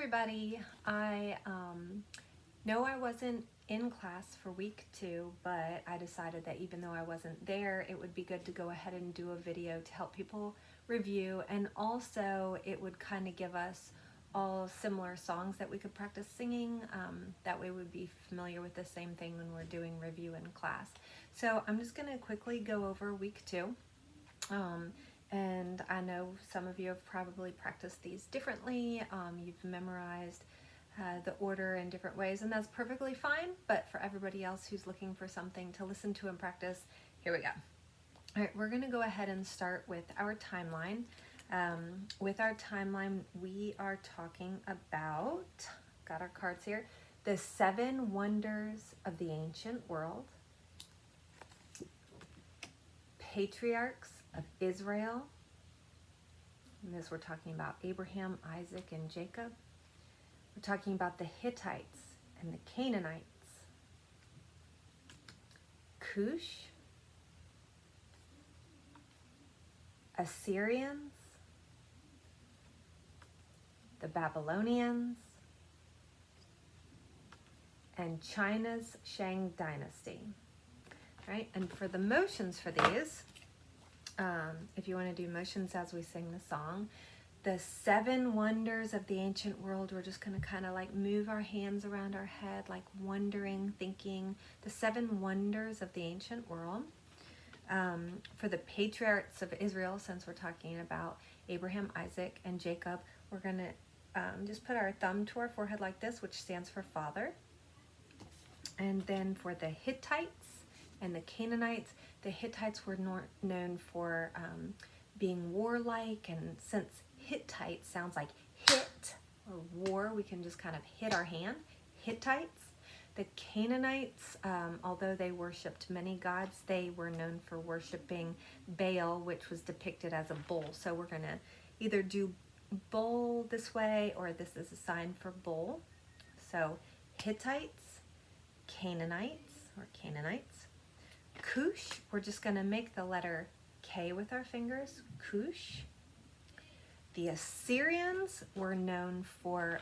everybody. I know I wasn't in class for week 2, but I decided that even though I wasn't there, it would be good to go ahead and do a video to help people review, and also it would kind of give us all similar songs that we could practice singing. That way we'd be familiar with the same thing when we're doing review in class. So I'm just going to quickly go over week 2. And I know some of you have probably practiced these differently. You've memorized the order in different ways, and that's perfectly fine. But for everybody else who's looking for something to listen to and practice, here we go. All right, we're going to go ahead and start with our timeline. With our timeline, we are talking about, got our cards here, the 7 wonders of the ancient world, patriarchs of Israel. In this we're talking about Abraham, Isaac, and Jacob. We're talking about the Hittites and the Canaanites, Cush, Assyrians, the Babylonians, and China's Shang dynasty. Right? And for the motions for these, if you want to do motions as we sing the song, the 7 wonders of the ancient world, we're just going to kind of like move our hands around our head, like wondering, thinking, the 7 wonders of the ancient world. For the patriarchs of Israel, since we're talking about Abraham, Isaac, and Jacob, we're going to just put our thumb to our forehead like this, which stands for father. And then for the Hittites and the Canaanites, the Hittites were known for being warlike, and since Hittite sounds like hit or war, we can just kind of hit our hand. Hittites. The Canaanites, although they worshipped many gods, they were known for worshiping Baal, which was depicted as a bull. So we're going to either do bull this way, or this is a sign for bull. So Hittites, Canaanites, Cush, we're just going to make the letter K with our fingers, Cush. The Assyrians were known for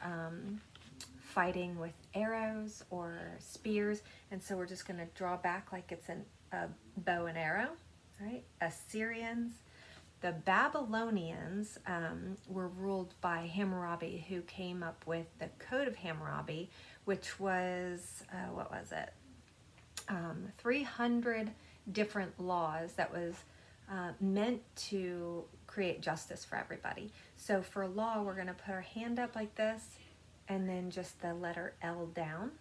fighting with arrows or spears, and so we're just going to draw back like it's a bow and arrow, right? Assyrians. The Babylonians were ruled by Hammurabi, who came up with the Code of Hammurabi, which was, 300 different laws that was meant to create justice for everybody. So for law, we're going to put our hand up like this, and then just the letter L down.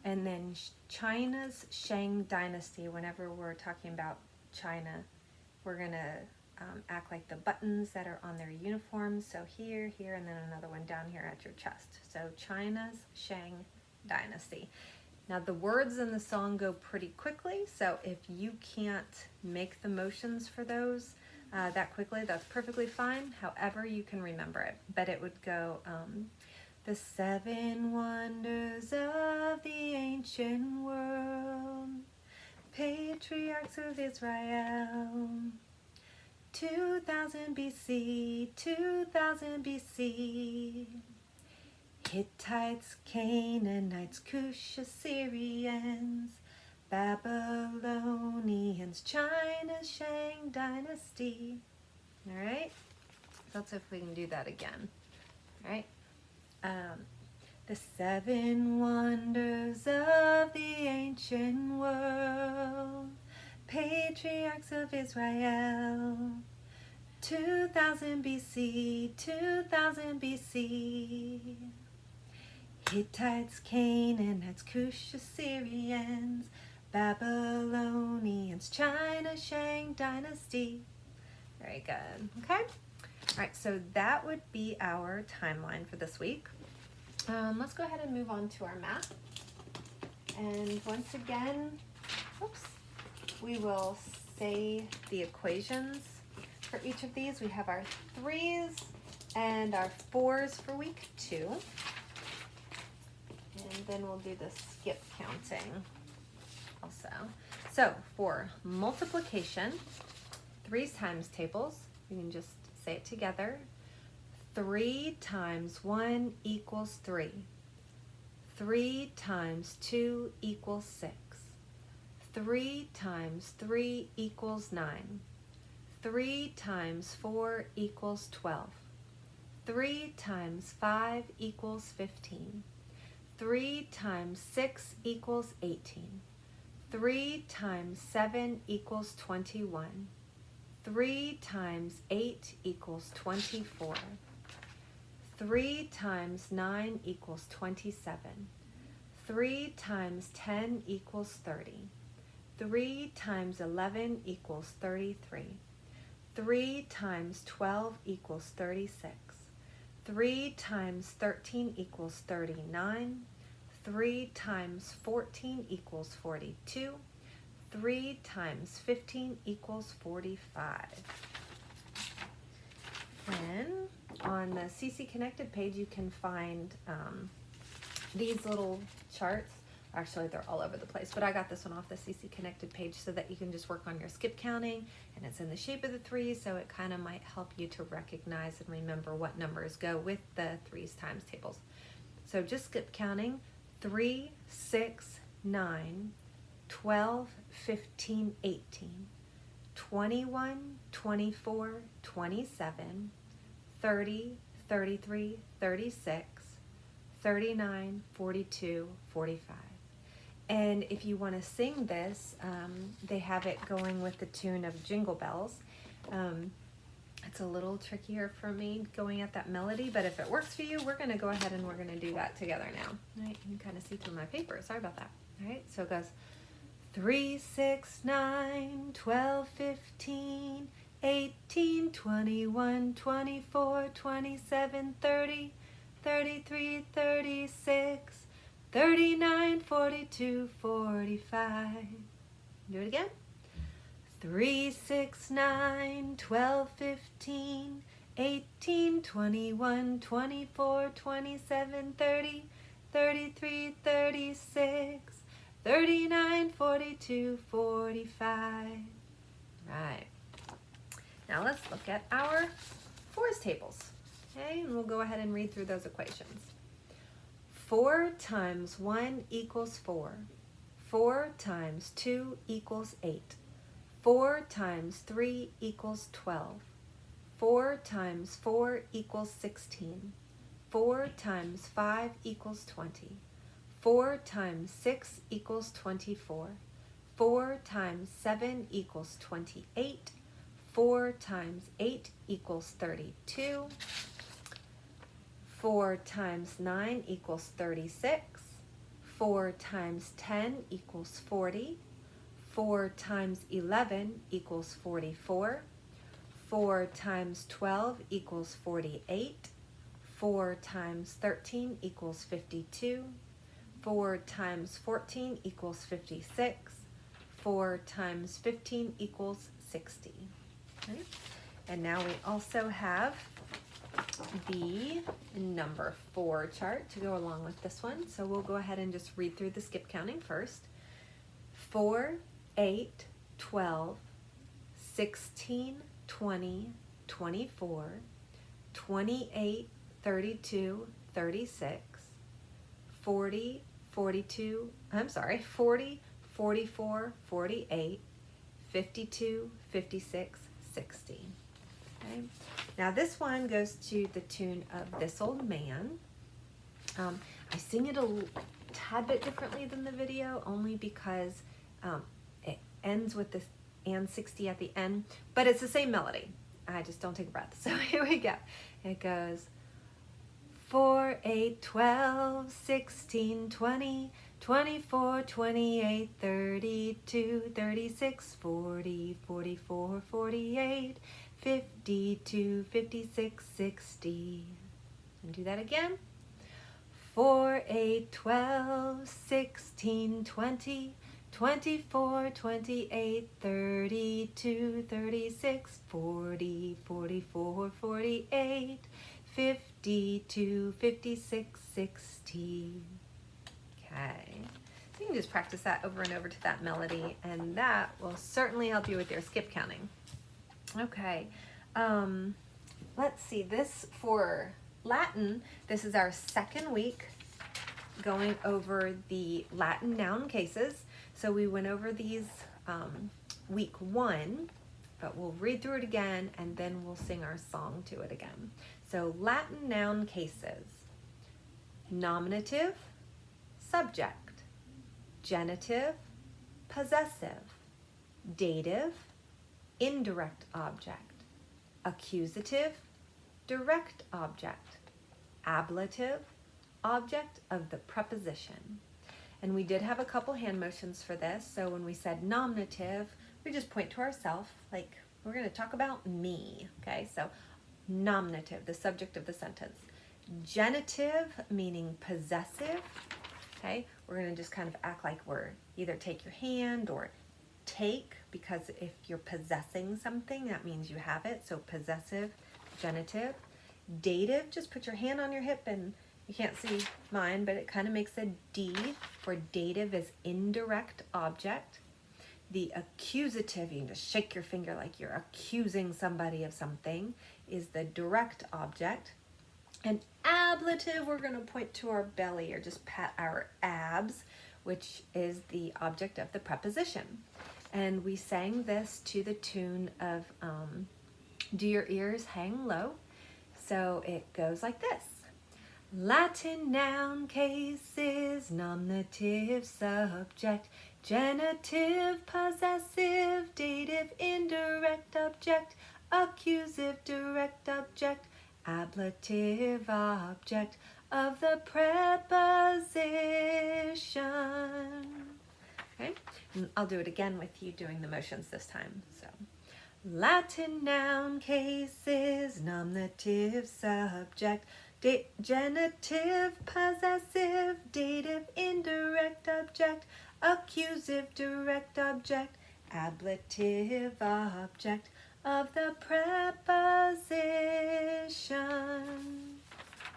And then China's Shang dynasty, whenever we're talking about China, we're going to act like the buttons that are on their uniforms. So here, here, and then another one down here at your chest. So China's Shang dynasty. Now the words in the song go pretty quickly, so if you can't make the motions for those that quickly, that's perfectly fine. However, you can remember it. But it would go, the 7 wonders of the ancient world, patriarchs of Israel, 2000 BC, 2000 BC. Hittites, Canaanites, Cush, Assyrians, Babylonians, China's Shang dynasty. All right, let's see if we can do that again. All right, the 7 wonders of the ancient world, patriarchs of Israel, 2000 BC, 2000 BC. Hittites, Canaanites, Cush, Assyrians, Babylonians, China, Shang dynasty. Very good. Okay. All right. So that would be our timeline for this week. Let's go ahead and move on to our math. And once again, we will say the equations for each of these. We have our 3s and our 4s for week 2. And then we'll do the skip counting also. So for multiplication, 3's times tables, you can just say it together. 3 times 1 equals 3. 3 times 2 equals 6. 3 times 3 equals 9. 3 times 4 equals 12. 3 times 5 equals 15. 3 times 6 equals 18. 3 times 7 equals 21. 3 times 8 equals 24. 3 times 9 equals 27. 3 times 10 equals 30. 3 times 11 equals 33. 3 times 12 equals 36. 3 times 13 equals 39. 3 times 14 equals 42. 3 times 15 equals 45. Then on the CC Connected page, you can find these little charts. Actually, they're all over the place, but I got this one off the CC Connected page so that you can just work on your skip counting, and it's in the shape of the 3, so it kind of might help you to recognize and remember what numbers go with the 3's times tables. So just skip counting: 3, 6, 9, 12, 15, 18, 21, 24, 27, 30, 33, 36, 39, 42, 45. And if you want to sing this, they have it going with the tune of Jingle Bells. It's a little trickier for me going at that melody, but if it works for you, we're going to go ahead and we're going to do that together now. All right, you can kind of see through my paper. Sorry about that. All right, so it goes 3, 6, 9, 12, 15, 18, 21, 24, 27, 30, 33, 36, 39, 42, 45. Do it again. 3, 6, 9, 12, 15, 18, 21, 24, 27, 30, 33, 36, 39, 42, 45. Right. Now let's look at our 4's tables. Okay, and we'll go ahead and read through those equations. 4 times 1 equals 4. 4 times 2 equals 8. 4 times 3 equals 12. 4 times 4 equals 16. 4 times 5 equals 20. 4 times 6 equals 24. 4 times 7 equals 28. 4 times 8 equals 32. 4 times 9 equals 36. 4 times 10 equals 40. 4 times 11 equals 44. 4 times 12 equals 48. 4 times 13 equals 52. 4 times 14 equals 56. 4 times 15 equals 60. Okay. And now we also have the number 4 chart to go along with this one. So we'll go ahead and just read through the skip counting first. 4, 8, 12, 16, 20, 24, 28, 32, 36, 40, 42, 40, 44, 48, 52, 56, 60. Okay. Now this one goes to the tune of This Old Man. I sing it a tad bit differently than the video, only because it ends with this and 60 at the end, but it's the same melody. I just don't take a breath. So here we go. It goes 4, 8, 12, 16, 20, 24, 28, 32, 36, 40, 44, 48, 52, 56, 60. And do that again. 4, 8, 12, 16, 20, 24, 28, 32, 36, 40, 44, 48, 52, 56, 60. Okay. So you can just practice that over and over to that melody, and that will certainly help you with your skip counting. Okay. let's see, this for Latin, this is our second week going over the Latin noun cases. So we went over these week 1, but we'll read through it again and then we'll sing our song to it again. So Latin noun cases: nominative, subject, genitive, possessive, dative, indirect object, accusative, direct object, ablative, object of the preposition. And we did have a couple hand motions for this. So when we said nominative, we just point to ourselves, like we're going to talk about me. Okay, so nominative, the subject of the sentence. Genitive, meaning possessive. Okay, we're going to just kind of act like we're either take your hand or take, because if you're possessing something, that means you have it. So possessive, genitive. Dative, just put your hand on your hip, and you can't see mine, but it kind of makes a D for dative is indirect object. The accusative, you can just shake your finger like you're accusing somebody of something, is the direct object. And ablative, we're going to point to our belly or just pat our abs, which is the object of the preposition. And we sang this to the tune of Do Your Ears Hang Low? So it goes like this. Latin noun cases: nominative, subject, genitive, possessive, dative, indirect object, accusative, direct object, ablative, object of the preposition. Okay, and I'll do it again with you doing the motions this time. So, Latin noun cases: nominative, subject, genitive, possessive, dative, indirect object, accusative, direct object, ablative, object of the preposition.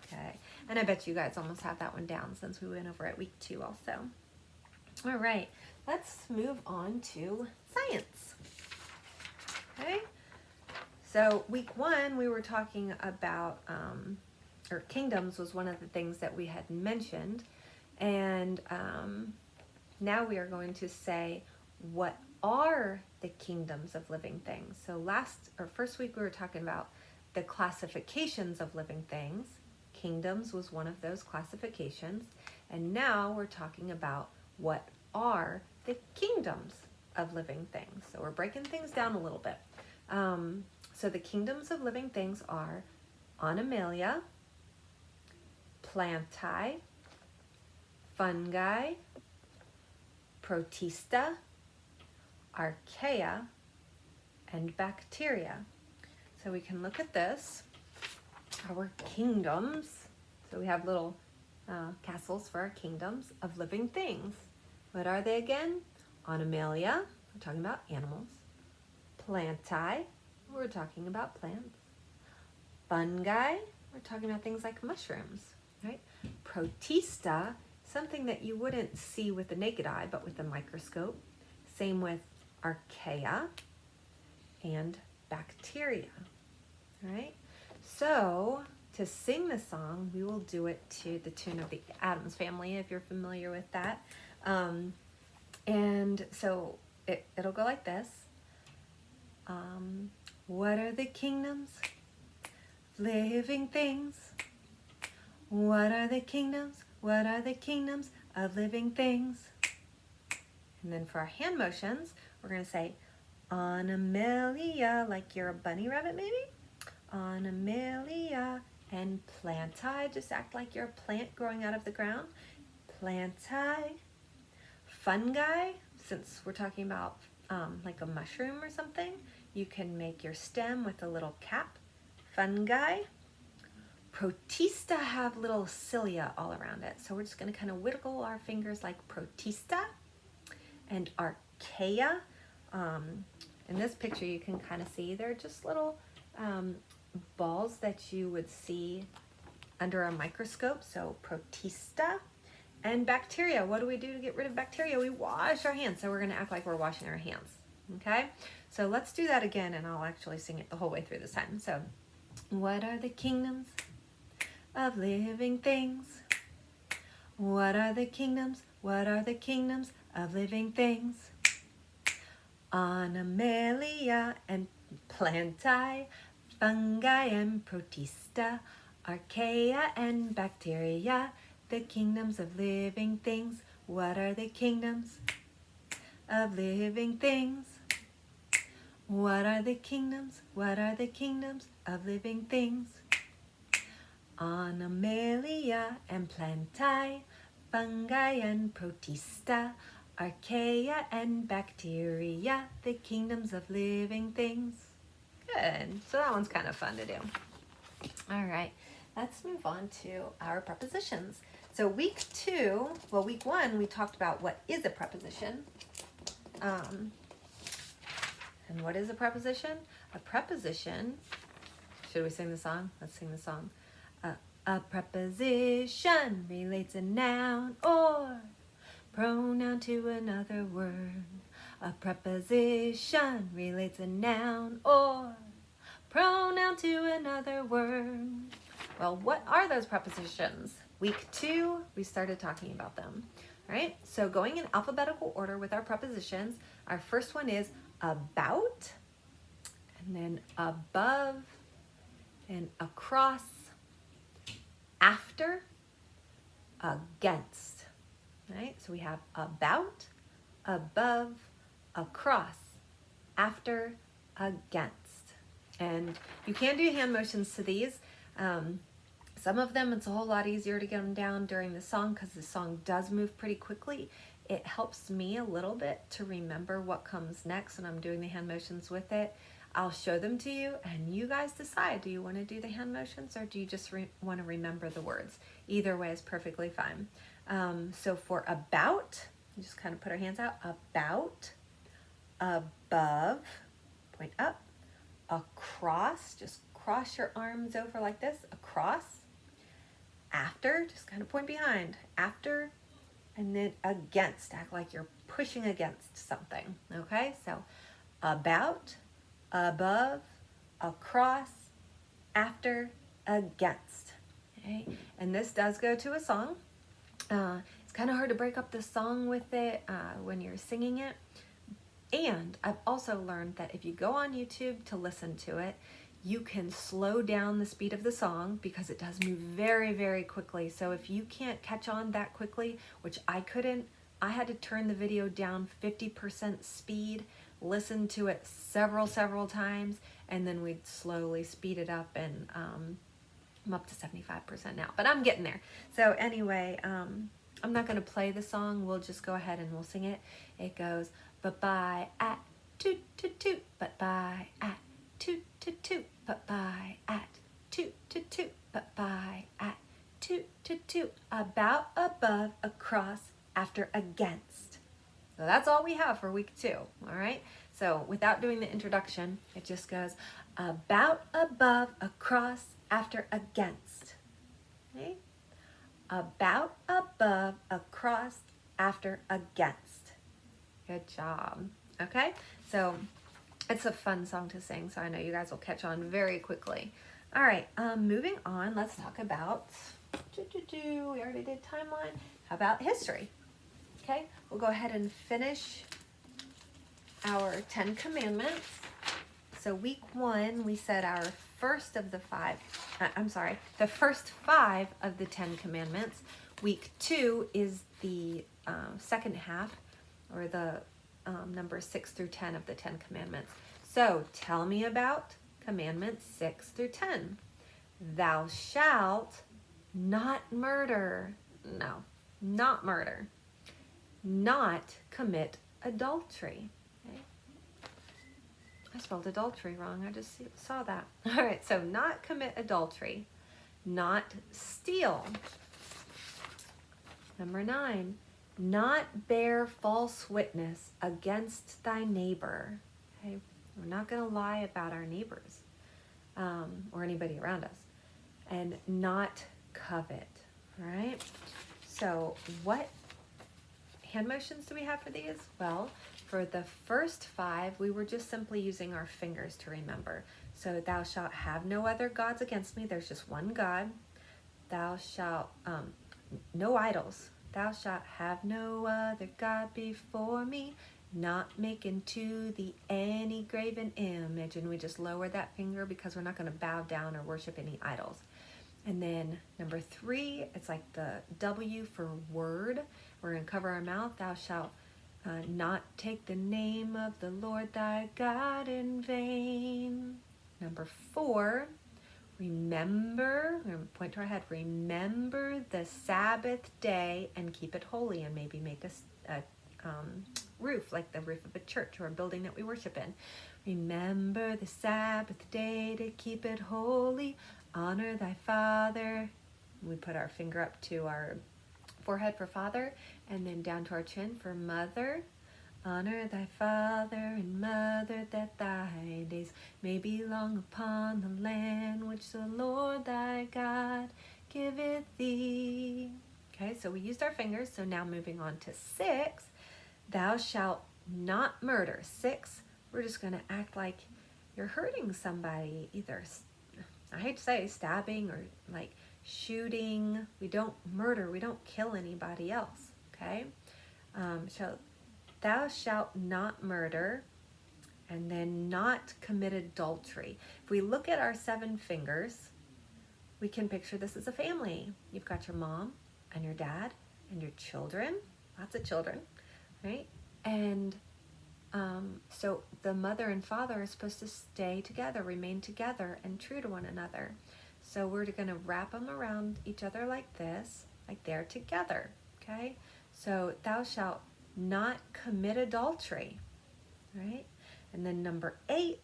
Okay, and I bet you guys almost have that one down since we went over it week 2 also. All right, let's move on to science. Okay, so week 1 we were talking about, or kingdoms was one of the things that we had mentioned, and now we are going to say what are the kingdoms of living things. So first week we were talking about the classifications of living things. Kingdoms was one of those classifications, and now we're talking about what are the kingdoms of living things. So we're breaking things down a little bit. So the kingdoms of living things are Animalia, Plantae, Fungi, Protista, Archaea, and Bacteria. So we can look at this, our kingdoms. So we have little castles for our kingdoms of living things. What are they again? Animalia, we're talking about animals. Plantae, we're talking about plants. Fungi, we're talking about things like mushrooms, right? Protista, something that you wouldn't see with the naked eye, but with a microscope. Same with Archaea and Bacteria, right? So to sing the song, we will do it to the tune of the Addams Family, if you're familiar with that. And so it'll go like this. What are the kingdoms of living things? What are the kingdoms? What are the kingdoms of living things? And then for our hand motions, we're going to say Animalia, like you're a bunny rabbit maybe. Animalia. And Plantae, just act like you're a plant growing out of the ground. Plantae. Fungi, since we're talking about like a mushroom or something, you can make your stem with a little cap. Fungi. Protista have little cilia all around it, so we're just going to kind of wiggle our fingers like Protista. And Archaea, in this picture you can kind of see they're just little balls that you would see under a microscope, so Protista. And Bacteria, what do we do to get rid of bacteria? We wash our hands, so we're going to act like we're washing our hands, okay? So let's do that again, and I'll actually sing it the whole way through this time. So What are the kingdoms of living things? What are the kingdoms? What are the kingdoms of living things? Animalia and plantae, fungi and protista, archaea and bacteria, the kingdoms of living things. What are the kingdoms of living things? What are the kingdoms? What are the kingdoms of living things? Animalia and plantae, fungi and protista, archaea and bacteria, the kingdoms of living things. Good. So that one's kind of fun to do. All right, let's move on to our prepositions. So week 1, we talked about what is a preposition. And what is a preposition? A preposition, should we sing the song? Let's sing the song. A preposition relates a noun or pronoun to another word. A preposition relates a noun or pronoun to another word. Well, what are those prepositions? Week 2, we started talking about them. All right, so going in alphabetical order with our prepositions, our first one is about, and then above, and across, after, against. Right? So we have about, above, across, after, against. And you can do hand motions to these. Some of them, it's a whole lot easier to get them down during the song because the song does move pretty quickly. It helps me a little bit to remember what comes next when I'm doing the hand motions with it. I'll show them to you and you guys decide, do you want to do the hand motions or do you just want to remember the words? Either way is perfectly fine. So for about, you just kind of put our hands out, about, above, point up, across, just cross your arms over like this, across, after, just kind of point behind, after, and then against, act like you're pushing against something, okay? So about, above, across, after, against, okay? And this does go to a song. It's kind of hard to break up the song with it when you're singing it. And I've also learned that if you go on YouTube to listen to it, you can slow down the speed of the song because it does move very, very quickly. So if you can't catch on that quickly, which I couldn't, I had to turn the video down 50% speed, listen to it several times, and then we'd slowly speed it up, and I'm up to 75% now, but I'm getting there. So anyway, I'm not going to play the song. We'll just go ahead and we'll sing it. It goes, but-bye at toot toot toot, but-bye at toot toot toot, but-bye at toot toot toot, but-bye at toot toot toot, about, above, across, after, against. So that's all we have for week 2, all right? So without doing the introduction, it just goes about, above, across, after, against. Okay? About, above, across, after, against. Good job. Okay? So it's a fun song to sing, so I know you guys will catch on very quickly. All right, moving on, let's talk about, we already did timeline. How about history? Okay, we'll go ahead and finish our 10 commandments. So week 1, we said our first of the 5, the first 5 of the 10 commandments. Week 2 is the second half, or the numbers 6 through 10 of the 10 commandments. So tell me about commandments 6 through 10. Thou shalt not murder. No, not murder. Not commit adultery. Okay. I spelled adultery wrong. I just saw that. All right, so not commit adultery. Not steal. Number 9, not bear false witness against thy neighbor. Okay, we're not going to lie about our neighbors or anybody around us. And not covet. All right, so what hand motions do we have for these? Well, For the first 5, we were just simply using our fingers to remember. So thou shalt have no other gods against me. There's just one God. Thou shalt, no idols. Thou shalt have no other God before me. Not make into thee any graven image. And we just lower that finger because we're not going to bow down or worship any idols. And then number 3, it's like the W for word. We're going to cover our mouth. Thou shalt not take the name of the Lord thy God in vain. Number 4, remember, we're going to point to our head, remember the Sabbath day and keep it holy, and maybe make a roof, like the roof of a church or a building that we worship in. Remember the Sabbath day to keep it holy. Honor thy father. We put our finger up to our forehead for father, and then down to our chin for mother. Honor thy father and mother, that thy days may be long upon the land which the Lord thy God giveth thee. Okay, so we used our fingers. So now moving on to 6, thou shalt not murder. 6, we're just going to act like you're hurting somebody, either, I hate to say, stabbing or like shooting. We don't murder. We don't kill anybody else. Okay. So thou shalt not murder, and then not commit adultery. If we look at our 7 fingers, we can picture this as a family. You've got your mom and your dad and your children, lots of children, right? And so the mother and father are supposed to stay together, remain together, and true to one another. So we're going to wrap them around each other like this, like they're together, okay? So thou shalt not commit adultery, right? And then number 8,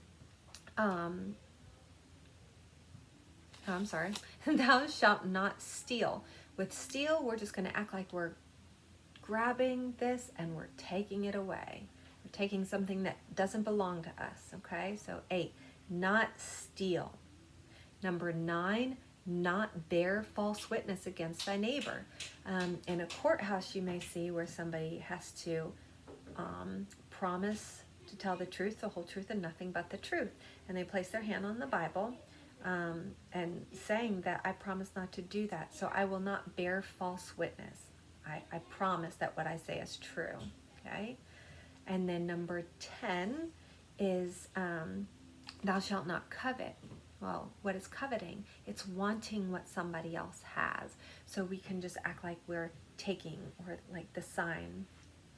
thou shalt not steal. With steal, we're just going to act like we're grabbing this and we're taking it away. We're taking something that doesn't belong to us, okay? So 8, not steal. Number 9, not bear false witness against thy neighbor. In a courthouse, you may see where somebody has to promise to tell the truth, the whole truth, and nothing but the truth. And they place their hand on the Bible and saying that I promise not to do that. So I will not bear false witness. I promise that what I say is true, okay? And then number 10 is thou shalt not covet. Well, what is coveting? It's wanting what somebody else has. So we can just act like we're taking, or like the sign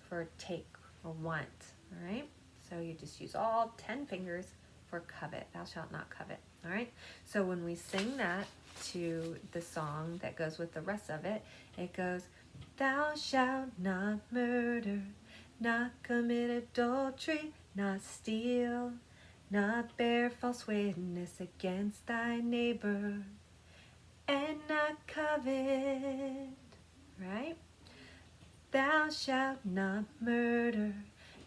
for take or want, all right? So you just use all 10 fingers for covet. Thou shalt not covet, all right? So when we sing that to the song that goes with the rest of it, it goes, thou shalt not murder, not commit adultery, not steal, not bear false witness against thy neighbor, and not covet, right? Thou shalt not murder,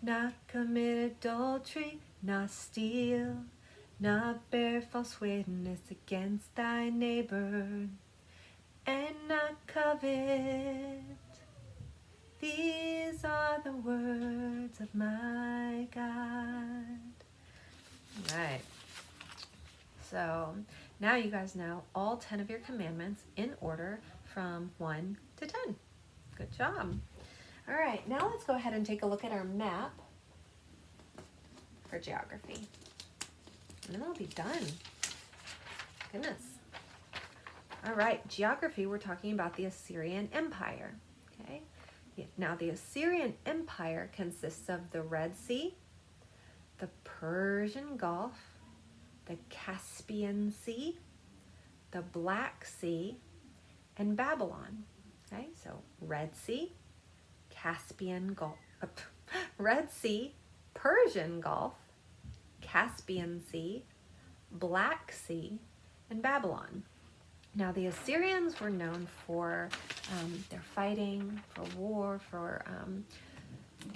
not commit adultery, not steal, not bear false witness against thy neighbor, and not covet. These are the words of my God. All right. So now you guys know all 10 of your commandments in order from 1 to 10. Good job. All right, now let's go ahead and take a look at our map for geography. And then we'll be done. Goodness. All right, geography, we're talking about the Assyrian Empire. Okay. Now, the Assyrian Empire consists of the Red Sea, the Persian Gulf, the Caspian Sea, the Black Sea, and Babylon. Okay, so Red Sea, Caspian Gulf, Red Sea, Persian Gulf, Caspian Sea, Black Sea, and Babylon. Now, the Assyrians were known for their fighting, for war, for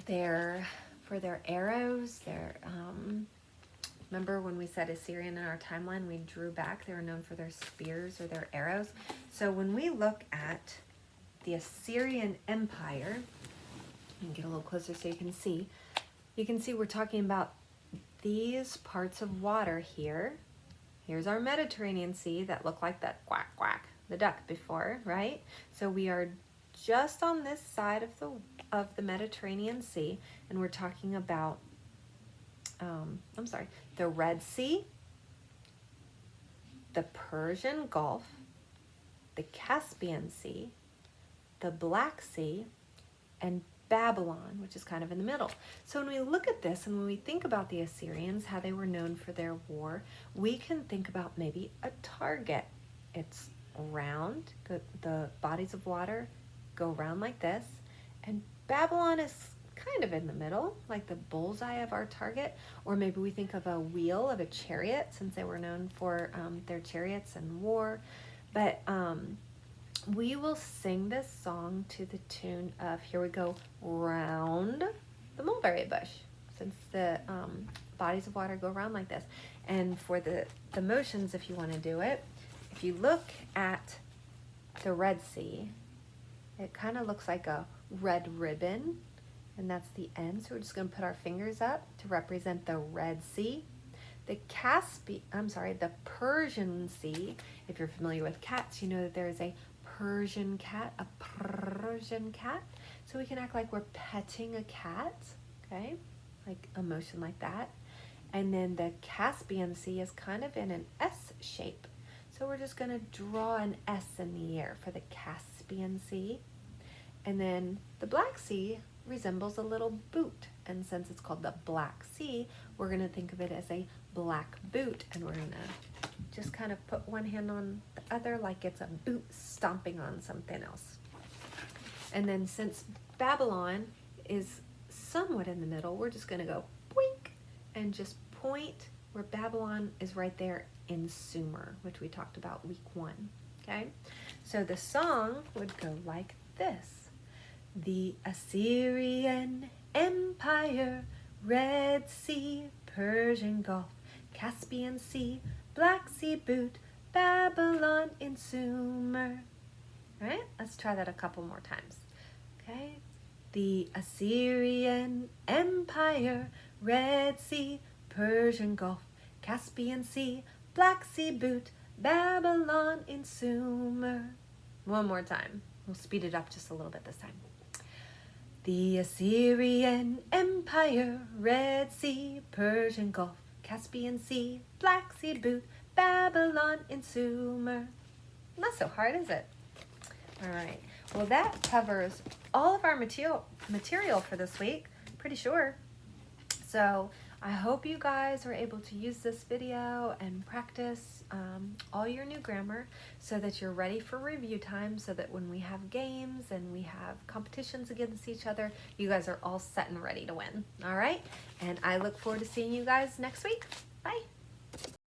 their arrows. Remember when we said Assyrian in our timeline, we drew back. They were known for their spears or their arrows. So when we look at the Assyrian Empire, and get a little closer so you can see, you can see we're talking about these parts of water here. Here's our Mediterranean Sea that looked like that quack quack, the duck before, right? So we are just on this side of the Mediterranean Sea, and we're talking about the Red Sea, the Persian Gulf, the Caspian Sea, the Black Sea, and Babylon, which is kind of in the middle. So when we look at this and when we think about the Assyrians, how they were known for their war, we can think about maybe a target. It's round, the bodies of water go round like this, and Babylon is kind of in the middle, like the bullseye of our target. Or maybe we think of a wheel of a chariot, since they were known for their chariots and war. But we will sing this song to the tune of, here we go, round the mulberry bush, since the bodies of water go around like this. And for the motions, if you want to do it, if you look at the Red Sea, it kind of looks like a red ribbon, and that's the end. So we're just going to put our fingers up to represent the Red Sea. The Persian Sea, if you're familiar with cats, you know that there is a Persian cat. So we can act like we're petting a cat, okay? Like a motion like that. And then the Caspian Sea is kind of in an S shape. So we're just going to draw an S in the air for the Caspian Sea. And then the Black Sea resembles a little boot. And since it's called the Black Sea, we're going to think of it as a black boot. And we're going to just kind of put one hand on the other like it's a boot stomping on something else. And then since Babylon is somewhat in the middle, we're just going to go boink and just point where Babylon is right there in Sumer, which we talked about week 1. Okay, so the song would go like this. The Assyrian Empire, Red Sea, Persian Gulf, Caspian Sea, Black Sea boot, Babylon in Sumer. All right, let's try that a couple more times. Okay, the Assyrian Empire, Red Sea, Persian Gulf, Caspian Sea, Black Sea boot, Babylon in Sumer. One more time. We'll speed it up just a little bit this time. The Assyrian Empire, Red Sea, Persian Gulf, Caspian Sea, Black Sea boot, Babylon in Sumer. Not so hard, is it? All right. Well, that covers all of our material for this week. Pretty sure. So I hope you guys are able to use this video and practice all your new grammar so that you're ready for review time, so that when we have games and we have competitions against each other, you guys are all set and ready to win. All right? And I look forward to seeing you guys next week. Bye.